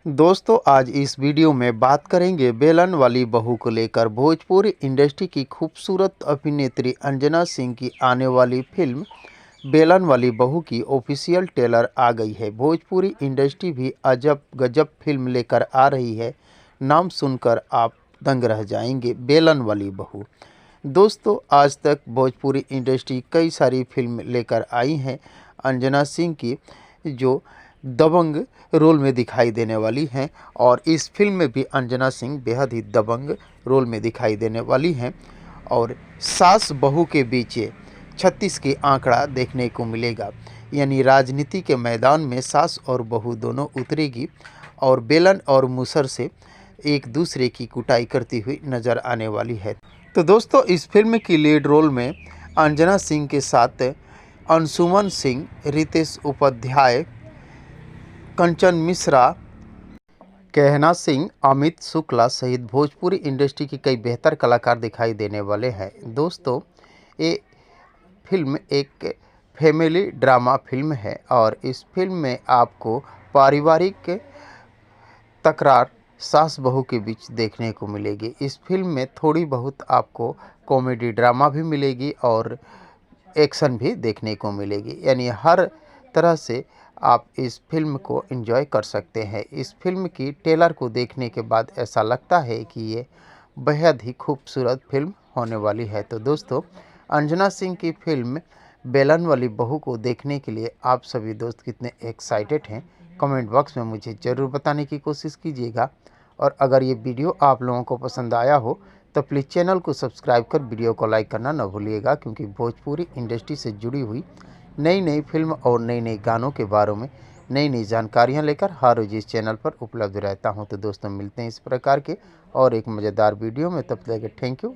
दोस्तों आज इस वीडियो में बात करेंगे बेलन वाली बहू को लेकर। भोजपुरी इंडस्ट्री की खूबसूरत अभिनेत्री अंजना सिंह की आने वाली फिल्म बेलन वाली बहू की ऑफिशियल ट्रेलर आ गई है। भोजपुरी इंडस्ट्री भी अजब गजब फिल्म लेकर आ रही है। नाम सुनकर आप दंग रह जाएंगे, बेलन वाली बहू। दोस्तों आज तक भोजपुरी इंडस्ट्री कई सारी फिल्म लेकर आई हैं अंजना सिंह की, जो दबंग रोल में दिखाई देने वाली हैं, और इस फिल्म में भी अंजना सिंह बेहद ही दबंग रोल में दिखाई देने वाली हैं। और सास बहू के बीच 36 की आंकड़ा देखने को मिलेगा, यानी राजनीति के मैदान में सास और बहू दोनों उतरेगी और बेलन और मुसर से एक दूसरे की कुटाई करती हुई नज़र आने वाली है। तो दोस्तों इस फिल्म की लीड रोल में अंजना सिंह के साथ अंशुमन सिंह, रितेश उपाध्याय, कंचन मिश्रा, कहना सिंह, अमित शुक्ला सहित भोजपुरी इंडस्ट्री की कई बेहतर कलाकार दिखाई देने वाले हैं। दोस्तों ये फिल्म एक फैमिली ड्रामा फिल्म है और इस फिल्म में आपको पारिवारिक तकरार सास बहू के बीच देखने को मिलेगी। इस फिल्म में थोड़ी बहुत आपको कॉमेडी ड्रामा भी मिलेगी और एक्शन भी देखने को मिलेगी, यानी हर तरह से आप इस फिल्म को एंजॉय कर सकते हैं। इस फिल्म की ट्रेलर को देखने के बाद ऐसा लगता है कि ये बेहद ही खूबसूरत फिल्म होने वाली है। तो दोस्तों अंजना सिंह की फिल्म बेलन वाली बहू को देखने के लिए आप सभी दोस्त कितने एक्साइटेड हैं, कमेंट बॉक्स में मुझे ज़रूर बताने की कोशिश कीजिएगा। और अगर ये वीडियो आप लोगों को पसंद आया हो तो प्लीज़ चैनल को सब्सक्राइब कर वीडियो को लाइक करना न भूलिएगा, क्योंकि भोजपुरी इंडस्ट्री से जुड़ी हुई नई नई फिल्म और नई नई गानों के बारे में नई नई जानकारियां लेकर हर रोज़ इस चैनल पर उपलब्ध रहता हूं। तो दोस्तों मिलते हैं इस प्रकार के और एक मज़ेदार वीडियो में, तब तक थैंक यू।